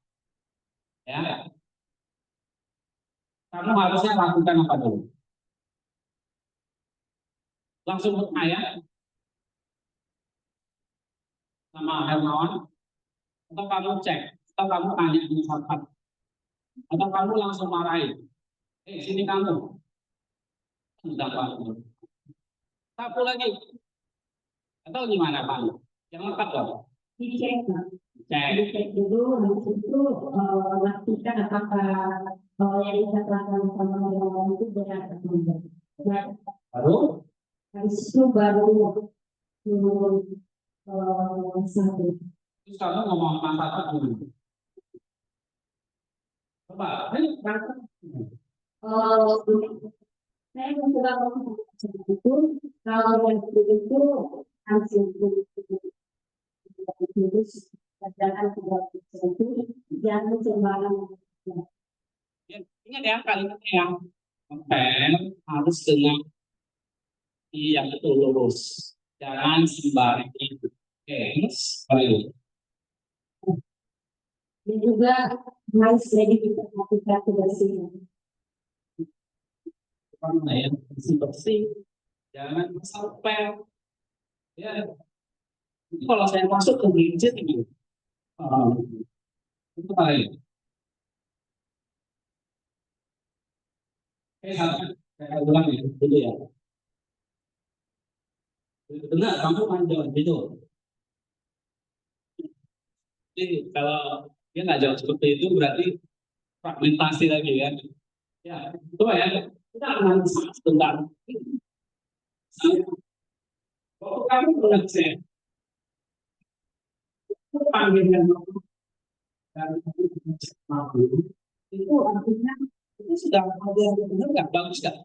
ya, kamu harusnya lakukan apa dulu? Langsung bertanya sama Hermawan, atau kamu cek, atau kamu tanya di Sarfat, atau kamu langsung marahin, sini kamu, sudah Pak, sapu lagi, atau gimana Pak? Yang lengkap dong. Dicek, dicek dulu, habis itu pastikan apakah yang bisa lakukan sama orang itu benar atau tidak. Baru, habis itu baru satu. Terus kamu ngomong apa dulu? Coba, ayo saya mencoba itu kalau yang itu Ingat ya kalimatnya yang pen harus dengan yang betul lurus, jangan sembarangan. Oke, terus dan juga harus ready kita melakukan kebersihan. ya, bersih, jangan sampai ya. Kalau saya masuk ke gadget ini, itu paling. Saya ulang ya, dulu ya. Benar, kamu panjang gitu. Jadi kalau dia nggak jawab seperti itu berarti fragmentasi lagi ya. Ya, coba ya. Kita akan sebentar. Waktu kamu mengecek, itu panggilan dan itu artinya itu sudah ada yang benar nggak? Bagus nggak?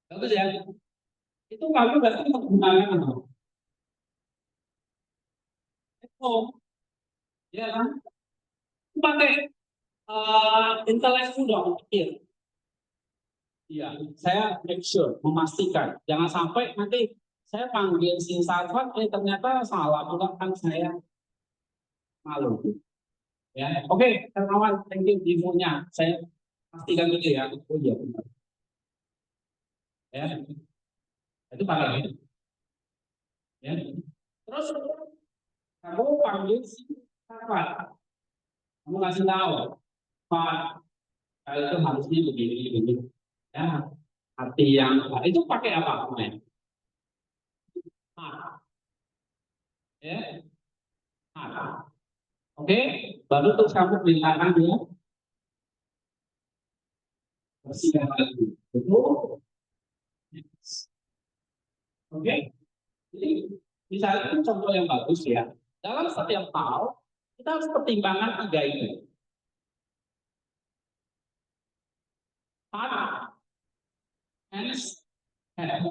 Bagus ya. Itu kamu berarti menggunakan apa? Oh, ya kan? Pakai intelektu dong, pikir. Iya, saya make sure, memastikan. Jangan sampai nanti saya panggil si Sarfat, ternyata salah pula kan saya malu. Ya, oke, kawan, thank you infonya. Saya pastikan dulu ya. Oh iya benar. Ya, itu pakai ya. Ya. Terus kamu panggil si Sarfat, kamu kasih tahu, Pak, kalau itu harusnya begini, begini. Ya, arti yang itu pakai apa? Nah, ya, nah. Oke, baru terus kamu perintahkan dia bersihkan lagi. Betul. Oke, jadi misalnya itu contoh yang bagus ya. Dalam setiap hal kita harus pertimbangkan tiga ini. Heart, hands, head.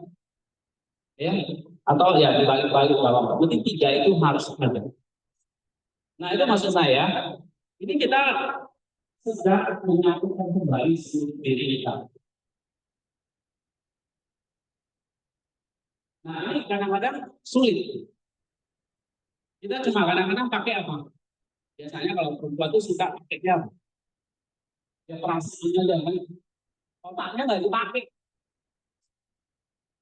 Ya, atau ya dibalik-balik bawah. Jadi tiga itu harus ada. Nah itu maksud saya. Ini kita sedang menyatukan kembali diri kita. Nah ini kadang-kadang sulit. Kita cuma kadang-kadang pakai apa? Biasanya kalau perempuan itu suka pakainya apa? Ya perasaannya jangan otaknya nggak dipakai,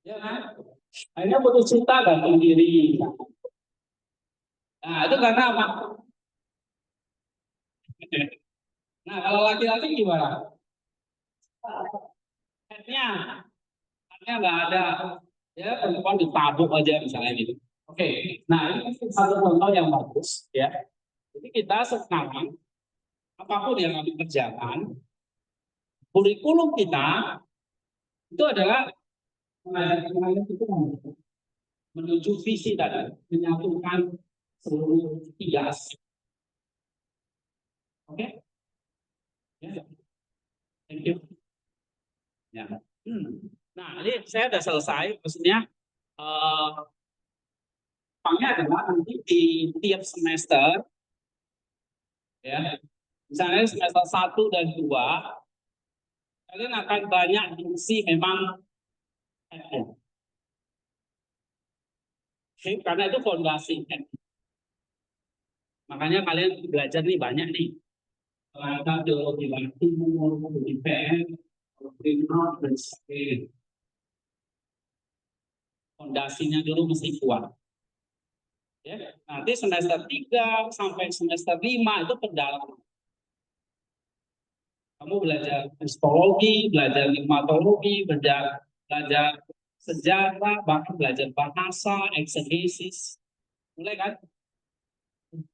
ya kan? Akhirnya putus cinta gantung diri. Nah itu karena apa? Nah kalau laki-laki gimana? Headnya, headnya nggak ada. Ya perempuan ditabuk aja misalnya gitu. Oke, nah ini satu contoh yang bagus ya. Jadi kita sekarang apapun yang kami kerjakan, kurikulum kita itu adalah mengajar itu menuju visi tadi, menyatukan seluruh tiga aspek. Oke, ya, thank you. Ya. Nah, ini saya sudah selesai, maksudnya adalah nanti di tiap semester, ya, misalnya semester 1 dan 2, kalian akan banyak diisi memang FM. Karena itu fondasi. Makanya kalian belajar nih banyak nih. Ada teologi timur, IPN, primer, dan sebagainya. Fondasinya dulu mesti kuat. Ya, nanti semester 3 sampai semester 5 itu pendalaman. Kamu belajar histologi, belajar klimatologi, belajar sejarah, bahkan belajar bahasa, eksegesis. Mulai kan?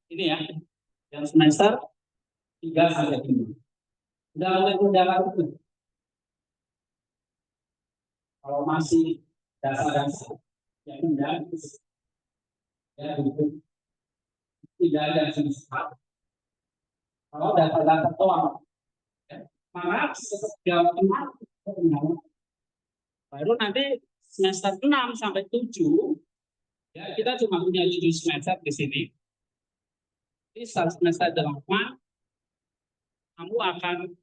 Ini ya, yang semester 3 sampai 5. Udah mulai mendalam itu. Kalau masih dasar-dasar, ya enggak, ya itu tidak ada semester. Kalau dasar-dasar doang, ya, maka setiap baru nanti semester 6 sampai 7 Ya, kita cuma punya 7 semester di sini. Di semester 8, kamu akan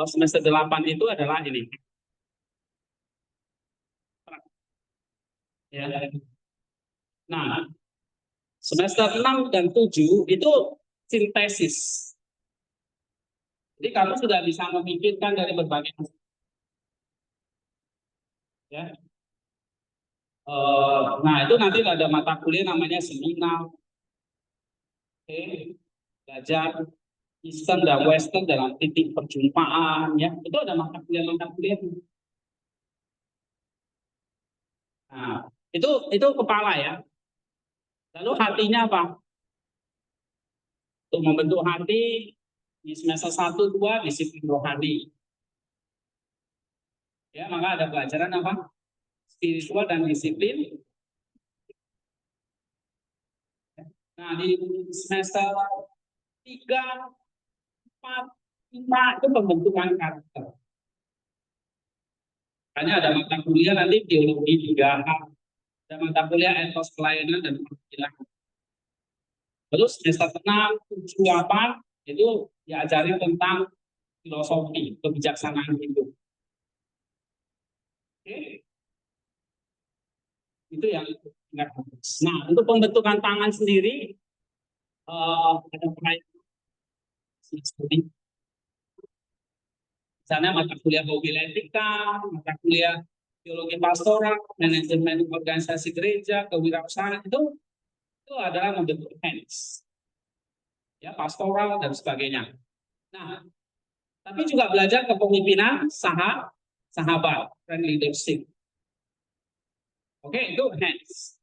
semester 8 itu adalah ini. Ya. Nah, semester 6 dan 7 itu sintesis. Jadi kamu sudah bisa memikirkan dari berbagai ya. Nah, itu nanti ada mata kuliah namanya seminar, belajar Eastern dan Western dalam titik perjumpaan, ya. Itu ada mata kuliah. Nah, itu kepala ya. Lalu hatinya apa? Untuk membentuk hati di semester 1, 2 disiplin rohani. Ya, maka ada pelajaran apa? Spiritual dan disiplin. Nah, di semester 3, 4, 5 itu pembentukan karakter. Hanya ada mata kuliah nanti teologi 3H, ada mata kuliah etos pelayanan dan perwakilan. Terus semester 6, 7, 8 itu diajari tentang filosofi, kebijaksanaan hidup. Oke. Itu yang ingat. Nah, untuk pembentukan tangan sendiri ada studi. Misalnya mata kuliah homiletika, mata kuliah teologi pastoral, manajemen organisasi gereja, kewirausahaan itu adalah membentuk hands, ya pastoral dan sebagainya. Nah, tapi juga belajar kepemimpinan sahabat, friend leadership. Oke, itu hands.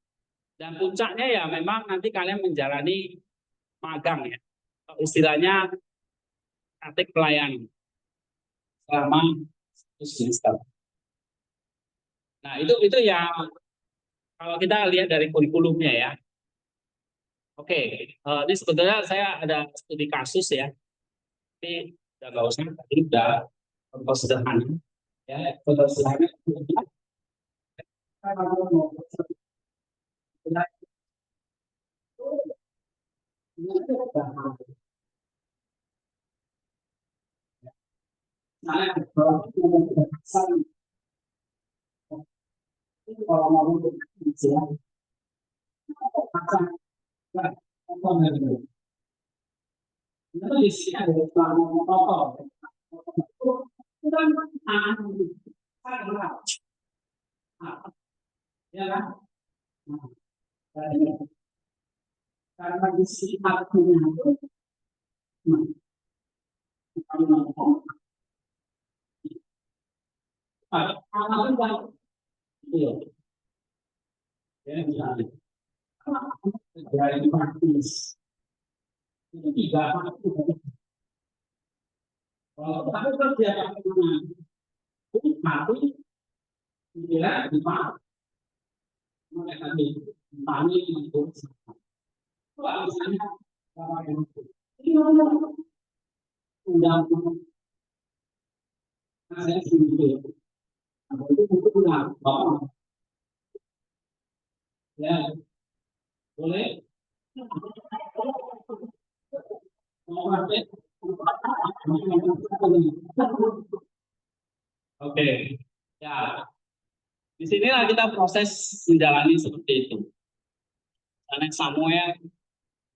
Dan puncaknya ya memang nanti kalian menjalani magang ya. Istilahnya praktik pelayanan selama 1 semester. Nah, itu ya kalau kita lihat dari kurikulumnya ya. Oke, ini sebetulnya saya ada studi kasus ya. Tapi udah nggak usah, tadi udah contoh sederhana. Ya, contoh sederhana. Nah, kalau mau itu di sini ada protokol. Itu kan ya kan? Karena di sini artinya itu, dari praktis itu 3 kalau kamu kerja itu mati tidak dipakai mereka tani itu misalnya ini undang saya sendiri itu undang ya boleh oke ya di sinilah kita proses menjalani seperti itu. Karena Samuel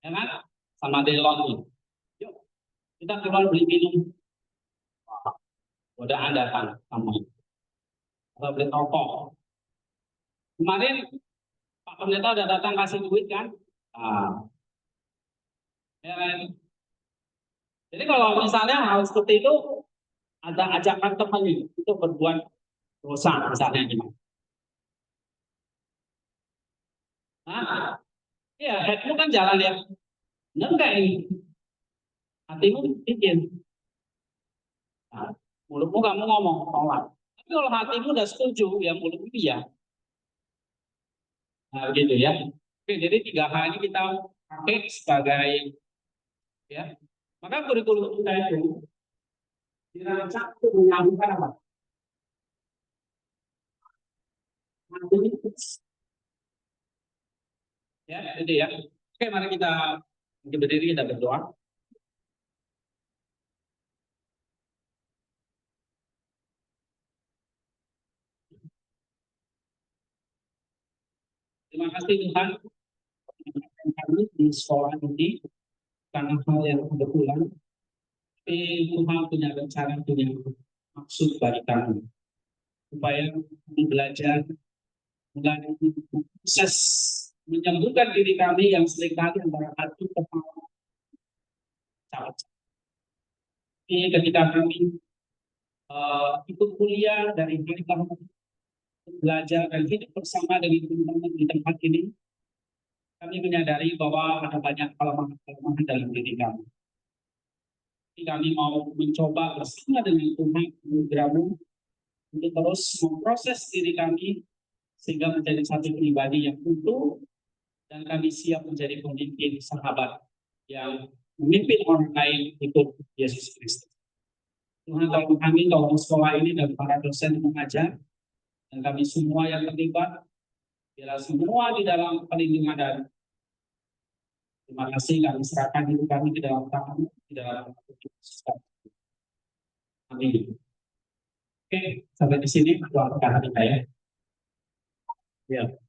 ya kan sama Delon, yuk kita keluar beli minum, godaan datang Samuel kita beli rokok. Kemarin Pak Pendeta udah datang kasih duit kan, ya kan? Jadi kalau misalnya hal seperti itu ada ajakan teman itu berbuat dosa misalnya gimana? Nah, ya headmu kan jalan ya, enggak ini hatimu bikin, nah, mulutmu kamu ngomong tolak. Tapi kalau hatimu udah setuju, ya mulutmu iya. Nah, gitu ya. Oke, jadi 3H ini kita pakai sebagai ya. Maka kurikulum kita itu dirancang untuk menyambungkan apa? Ya, itu ya. Oke, mari kita berdiri, kita berdoa. Terima kasih Tuhan kami di sekolah ini karena hal yang kebetulan. Tapi Tuhan punya rencana, punya maksud bagi kami supaya kami belajar mulai proses menyembuhkan diri kami yang seringkali antara hati kepala cacat. Ini ketika kami ikut kuliah dari hari ke hari, belajar dan hidup bersama dengan teman-teman di tempat ini, kami menyadari bahwa ada banyak kelemahan dalam diri kami. Jadi kami mau mencoba bersama dengan Tuhan anugerah-Mu untuk terus memproses diri kami sehingga menjadi satu pribadi yang utuh dan kami siap menjadi pemimpin sahabat yang memimpin orang lain ikut Yesus Kristus. Tuhan tolong kami, tolong sekolah ini dan para dosen mengajar dan kami semua yang terlibat, biarlah semua di dalam perlindungan dan terima kasih kami serahkan hidup kami di dalam tangan, di dalam Yesus. Amin. Oke, sampai di sini doa kita ya. Ya.